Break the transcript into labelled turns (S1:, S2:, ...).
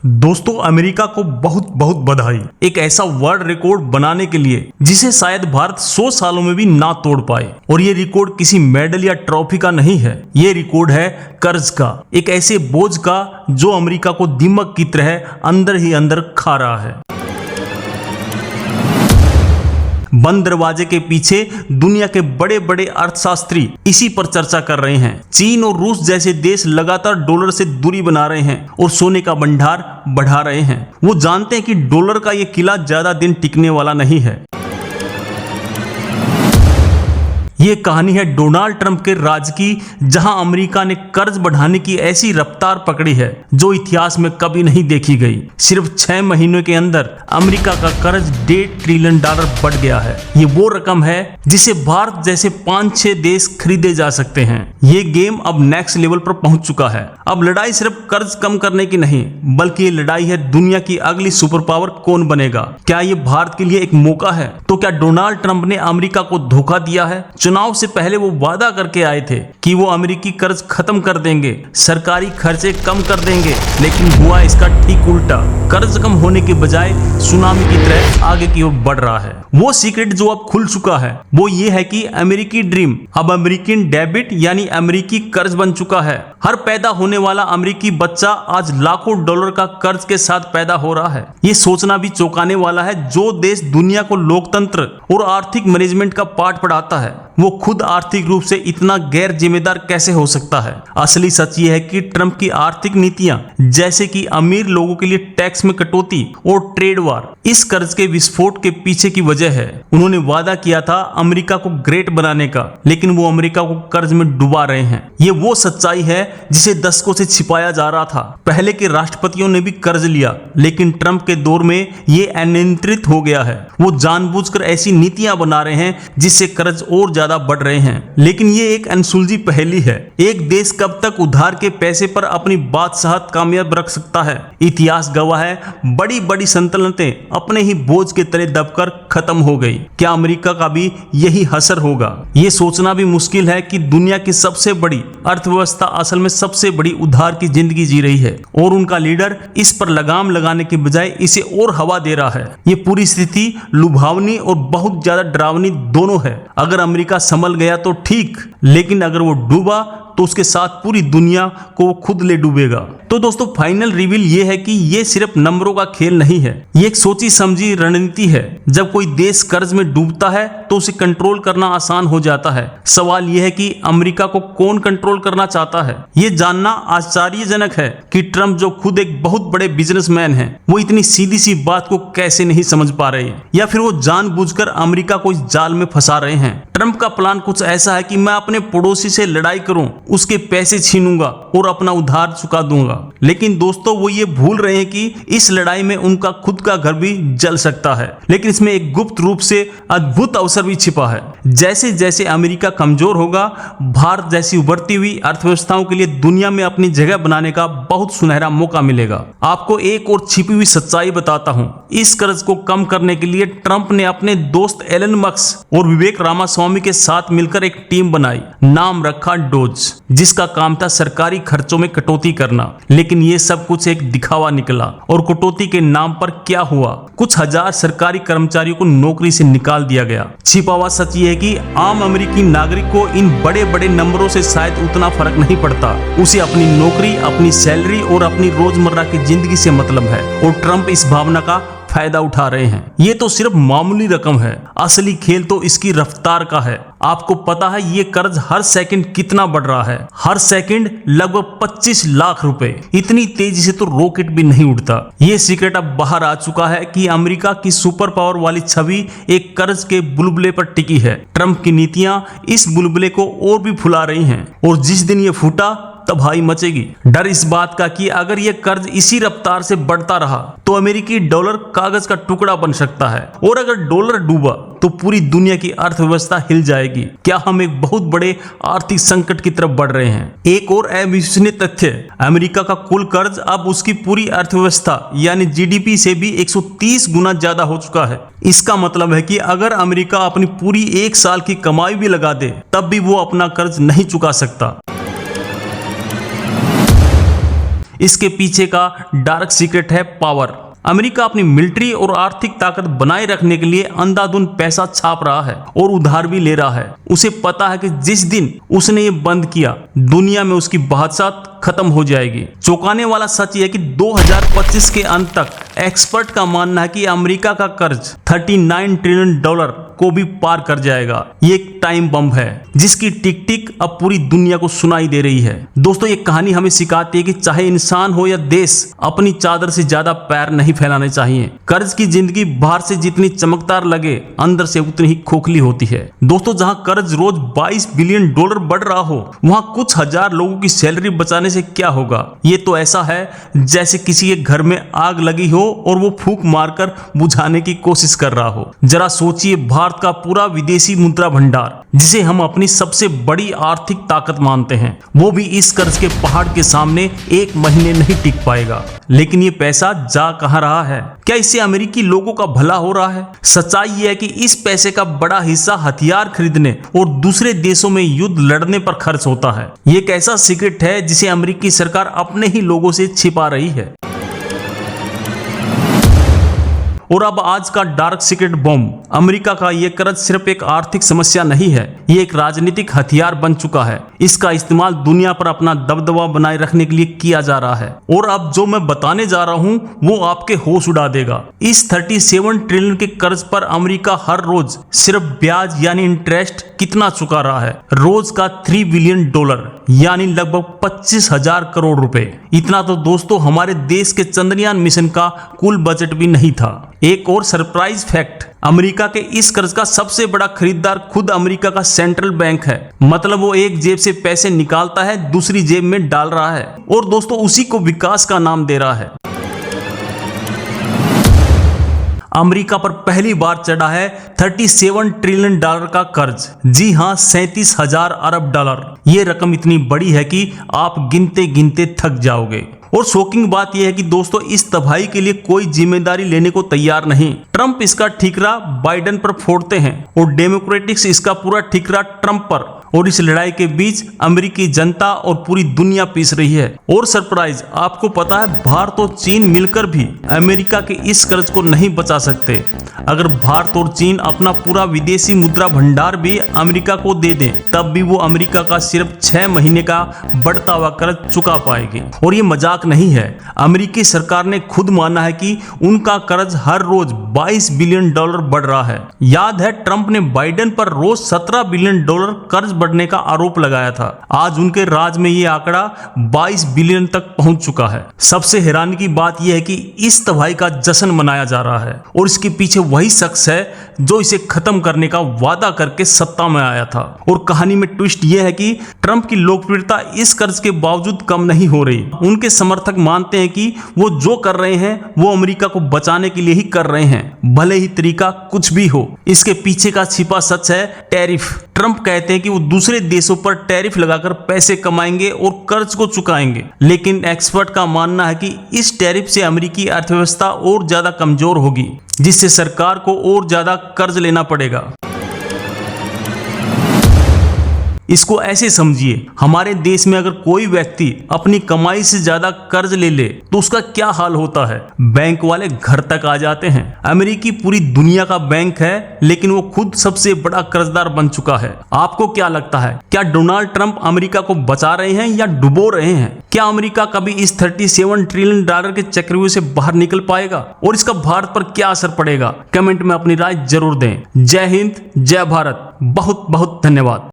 S1: दोस्तों अमेरिका को बहुत बहुत बधाई एक ऐसा वर्ल्ड रिकॉर्ड बनाने के लिए जिसे शायद भारत 100 सालों में भी ना तोड़ पाए। और ये रिकॉर्ड किसी मेडल या ट्रॉफी का नहीं है, ये रिकॉर्ड है कर्ज का, एक ऐसे बोझ का जो अमेरिका को दीमक की तरह अंदर ही अंदर खा रहा है। बंद दरवाजे के पीछे दुनिया के बड़े बड़े अर्थशास्त्री इसी पर चर्चा कर रहे हैं। चीन और रूस जैसे देश लगातार डॉलर से दूरी बना रहे हैं और सोने का भंडार बढ़ा रहे हैं। वो जानते हैं कि डॉलर का ये किला ज्यादा दिन टिकने वाला नहीं है। ये कहानी है डोनाल्ड ट्रंप के राज की, जहां अमेरिका ने कर्ज बढ़ाने की ऐसी रफ्तार पकड़ी है जो इतिहास में कभी नहीं देखी गई। सिर्फ 6 महीनों के अंदर अमेरिका का कर्ज $1.5 ट्रिलियन बढ़ गया है। ये वो रकम है जिसे भारत जैसे 5-6 देश खरीदे जा सकते हैं। ये गेम अब नेक्स्ट लेवल पर पहुंच चुका है। अब लड़ाई सिर्फ कर्ज कम करने की नहीं, बल्कि ये लड़ाई है दुनिया की अगली सुपर पावर कौन बनेगा। क्या ये भारत के लिए एक मौका है? तो क्या डोनाल्ड ट्रंप ने अमेरिका को धोखा दिया है? चुनाव से पहले वो वादा करके आए थे कि वो अमेरिकी कर्ज खत्म कर देंगे, सरकारी खर्चे कम कर देंगे, लेकिन हुआ इसका ठीक उल्टा। कर्ज कम होने के बजाय सुनामी की तरह आगे की ओर बढ़ रहा है। वो सीक्रेट जो अब खुल चुका है वो ये है कि अमेरिकी ड्रीम अब अमेरिकन डेबिट यानी अमेरिकी कर्ज बन चुका है। हर पैदा होने वाला अमेरिकी बच्चा आज लाखों डॉलर का कर्ज के साथ पैदा हो रहा है। ये सोचना भी चौंकाने वाला है, जो देश दुनिया को लोकतंत्र और आर्थिक मैनेजमेंट का पाठ पढ़ाता है वो खुद आर्थिक रूप से इतना गैर जिम्मेदार कैसे हो सकता है। असली सच ये है कि ट्रंप की आर्थिक नीतियां, जैसे कि अमीर लोगों के लिए टैक्स में कटौती और ट्रेड वार, इस कर्ज के विस्फोट के पीछे की वजह है। उन्होंने वादा किया था अमेरिका को ग्रेट बनाने का, लेकिन वो अमेरिका को कर्ज में डुबा रहे हैं। ये वो सच्चाई है जिसे दशकों से छिपाया जा रहा था। पहले के राष्ट्रपतियों ने भी कर्ज लिया, लेकिन ट्रंप के दौर में ये अनियंत्रित हो गया है। वो जानबूझकर ऐसी नीतियां बना रहे हैं जिससे कर्ज और ज्यादा बढ़ रहे हैं। लेकिन ये एक अनसुलझी पहेली है। एक देश कब तक उधार के पैसे पर अपनी बादशाहत कामयाब रख सकता है? इतिहास गवाह है, बड़ी बड़ी सल्तनतें अपने ही बोझ के तले दबकर खत्म हो गई। क्या अमेरिका का भी यही हसर होगा? ये सोचना भी मुश्किल है कि दुनिया की सबसे बड़ी अर्थव्यवस्था असल में सबसे बड़ी उधार की जिंदगी जी रही है और उनका लीडर इस पर लगाम लगाने के बजाय इसे और हवा दे रहा है। ये पूरी स्थिति लुभावनी और बहुत ज्यादा डरावनी दोनों है। अगर अमेरिका संभल गया तो ठीक, लेकिन अगर वो डूबा तो उसके साथ पूरी दुनिया को वो खुद ले डूबेगा। तो दोस्तों फाइनल रिवील ये है कि ये सिर्फ नंबरों का खेल नहीं है, ये एक सोची समझी रणनीति है। जब कोई देश कर्ज में डूबता है तो उसे कंट्रोल करना आसान हो जाता है। सवाल यह है कि अमेरिका को कौन कंट्रोल करना चाहता है। ये जानना आश्चर्यजनक है कि ट्रंप, जो खुद एक बहुत बड़े बिजनेसमैन हैं, वो इतनी सीधी सी बात को कैसे नहीं समझ पा रहे हैं, या फिर वो जानबूझकर अमेरिका को इस जाल में फंसा रहे हैं। ट्रंप का प्लान कुछ ऐसा है कि मैं अपने पड़ोसी से लड़ाई करूं, उसके पैसे छीनूंगा और अपना उधार चुका दूंगा। लेकिन दोस्तों वो ये भूल रहे हैं कि इस लड़ाई में उनका खुद का घर भी जल सकता है। लेकिन इसमें एक गुप्त रूप से अद्भुत अवसर भी छिपा है। जैसे जैसे अमेरिका कमजोर होगा, भारत जैसी उभरती हुई अर्थव्यवस्थाओं के लिए दुनिया में अपनी जगह बनाने का बहुत सुनहरा मौका मिलेगा। आपको एक और छिपी हुई सच्चाई बताता हूं। इस कर्ज को कम करने के लिए ट्रंप ने अपने दोस्त एलन मस्क और विवेक रामास्वामी के साथ मिलकर एक टीम बनाई, नाम रखा डोज, जिसका काम था सरकारी खर्चों में कटौती करना। लेकिन ये सब कुछ एक दिखावा निकला। और कटौती के नाम पर क्या हुआ? कुछ हजार सरकारी कर्मचारियों को नौकरी से निकाल दिया गया। छिपा हुआ सच ये है कि आम अमेरिकी नागरिक को इन बड़े बड़े नंबरों से शायद उतना फर्क नहीं पड़ता। उसे अपनी नौकरी, अपनी सैलरी और अपनी रोजमर्रा की जिंदगी से मतलब है। और ट्रंप इस भावना का फायदा उठा रहे हैं। ये तो सिर्फ मामूली रकम है, असली खेल तो इसकी रफ्तार का है। आपको पता है ये कर्ज हर सेकंड कितना बढ़ रहा है? हर सेकंड लगभग 25 लाख रुपए। इतनी तेजी से तो रॉकेट भी नहीं उड़ता। ये सीक्रेट अब बाहर आ चुका है कि अमेरिका की सुपर पावर वाली छवि एक कर्ज के बुलबुले पर टिकी है। ट्रंप की नीतियां इस बुलबुले को और भी फुला रही हैं, और जिस दिन ये फूटा तबाही मचेगी। डर इस बात का कि अगर यह कर्ज इसी रफ्तार से बढ़ता रहा तो अमेरिकी डॉलर कागज का टुकड़ा बन सकता है, और अगर डॉलर डूबा तो पूरी दुनिया की अर्थव्यवस्था हिल जाएगी। क्या हम एक बहुत बड़े आर्थिक संकट की तरफ बढ़ रहे हैं? एक और अविश्वसनीय तथ्य, अमेरिका का कुल कर्ज अब उसकी पूरी अर्थव्यवस्था यानी जीडीपी से भी 130 गुना ज्यादा हो चुका है। इसका मतलब है कि अगर अमेरिका अपनी पूरी 1 साल की कमाई भी लगा दे तब भी वो अपना कर्ज नहीं चुका सकता। इसके पीछे का डार्क सीक्रेट है पावर। अमेरिका अपनी मिलिट्री और आर्थिक ताकत बनाए रखने के लिए अंधाधुंध पैसा छाप रहा है और उधार भी ले रहा है। उसे पता है कि जिस दिन उसने ये बंद किया, दुनिया में उसकी बादशाहत खत्म हो जाएगी। चौंकाने वाला सच यह कि 2025 के अंत तक एक्सपर्ट का मानना है कि अमेरिका का कर्ज $39 ट्रिलियन को भी पार कर जाएगा। ये एक टाइम बम है जिसकी टिक टिक अब पूरी दुनिया को सुनाई दे रही है। दोस्तों, ये कहानी हमें सिखाती है कि चाहे इंसान हो या देश, अपनी चादर से ज्यादा पैर नहीं फैलाने चाहिए। कर्ज की जिंदगी बाहर से जितनी चमकदार लगे, अंदर से उतनी ही खोखली होती है। दोस्तों, जहां कर्ज रोज $22 बिलियन बढ़ रहा हो, वहां कुछ हजार लोगों की सैलरी बचाने से क्या होगा। ये तो ऐसा है जैसे किसी के घर में आग लगी हो और वो फूंक मारकर बुझाने की कोशिश कर रहा हो। जरा सोचिए, भारत का पूरा विदेशी मुद्रा भंडार, जिसे हम अपनी सबसे बड़ी आर्थिक ताकत मानते हैं, वो भी इस कर्ज के पहाड़ के सामने एक महीने नहीं टिक पाएगा। लेकिन ये पैसा जा कहां रहा है? क्या इससे अमेरिकी लोगों का भला हो रहा है? सच्चाई यह है कि इस पैसे का बड़ा हिस्सा हथियार खरीदने और दूसरे देशों में युद्ध लड़ने पर खर्च होता है। ये एक ऐसा सीक्रेट है जिसे अमेरिकी सरकार अपने ही लोगों से छिपा रही है। और अब आज का डार्क सीक्रेट बॉम्ब, अमेरिका का ये कर्ज सिर्फ एक आर्थिक समस्या नहीं है, ये एक राजनीतिक हथियार बन चुका है। इसका इस्तेमाल दुनिया पर अपना दबदबा बनाए रखने के लिए किया जा रहा है। और अब जो मैं बताने जा रहा हूं वो आपके होश उड़ा देगा। इस 37 ट्रिलियन के कर्ज पर अमेरिका हर रोज सिर्फ ब्याज यानी इंटरेस्ट कितना चुका रहा है? रोज का $3 बिलियन यानी लगभग 25,000 करोड़ रुपए। इतना तो दोस्तों हमारे देश के चंद्रयान मिशन का कुल बजट भी नहीं था। एक और सरप्राइज फैक्ट, अमेरिका के इस कर्ज का सबसे बड़ा खरीदार खुद अमेरिका का सेंट्रल बैंक है। मतलब वो एक जेब से पैसे निकालता है, दूसरी जेब में डाल रहा है और दोस्तों उसी को विकास का नाम दे रहा है। अमेरिका पर पहली बार चढ़ा है $37 ट्रिलियन का कर्ज। जी हां, 37,000 अरब डॉलर। ये रकम इतनी बड़ी है कि आप गिनते गिनते थक जाओगे। और शॉकिंग बात यह है कि दोस्तों इस तबाही के लिए कोई जिम्मेदारी लेने को तैयार नहीं। ट्रंप इसका ठीकरा बाइडेन पर फोड़ते हैं और डेमोक्रेटिक्स इसका पूरा ठीकरा ट्रंप पर। और इस लड़ाई के बीच अमेरिकी जनता और पूरी दुनिया पीस रही है। और सरप्राइज, आपको पता है भारत और चीन मिलकर भी अमेरिका के इस कर्ज को नहीं बचा सकते। अगर भारत और चीन अपना पूरा विदेशी मुद्रा भंडार भी अमेरिका को दे दें, तब भी वो अमेरिका का सिर्फ 6 महीने का बढ़ता हुआ कर्ज चुका पाएगी। और ये मजाक नहीं है, अमेरिकी सरकार ने खुद माना है कि उनका कर्ज हर रोज $22 बिलियन बढ़ रहा है। याद है, ट्रंप ने बाइडेन पर रोज $17 बिलियन कर्ज बढ़ने का आरोप लगाया था। आज उनके राज में ये आंकड़ा 22 बिलियन तक पहुंच चुका है। सबसे हैरानी की बात यह है कि इस तबाही का जश्न मनाया जा रहा है और इसके पीछे वही शख्स है जो इसे खत्म करने का वादा करके सत्ता में आया था। और कहानी में ट्विस्ट यह है कि ट्रंप की लोकप्रियता इस कर्ज के बावजूद कम नहीं हो रही। उनके समर्थक मानते हैं कि वो जो कर रहे हैं वो अमेरिका को बचाने के लिए ही कर रहे हैं, भले ही तरीका कुछ भी हो। इसके पीछे का छिपा सच है टैरिफ। ट्रंप कहते हैं कि वो दूसरे देशों पर टैरिफ लगाकर पैसे कमाएंगे और कर्ज को चुकाएंगे। लेकिन एक्सपर्ट का मानना है कि इस टैरिफ से अमेरिकी अर्थव्यवस्था और ज्यादा कमजोर होगी, जिससे सरकार को और ज्यादा कर्ज लेना पड़ेगा। इसको ऐसे समझिए, हमारे देश में अगर कोई व्यक्ति अपनी कमाई से ज्यादा कर्ज ले ले तो उसका क्या हाल होता है? बैंक वाले घर तक आ जाते हैं। अमेरिकी पूरी दुनिया का बैंक है, लेकिन वो खुद सबसे बड़ा कर्जदार बन चुका है। आपको क्या लगता है, क्या डोनाल्ड ट्रंप अमेरिका को बचा रहे हैं या डुबो रहे हैं? क्या अमेरिका कभी इस $37 ट्रिलियन के चक्रव्यूह से बाहर निकल पाएगा और इसका भारत पर क्या असर पड़ेगा? कमेंट में अपनी राय जरूर दें। जय हिंद, जय भारत। बहुत बहुत धन्यवाद।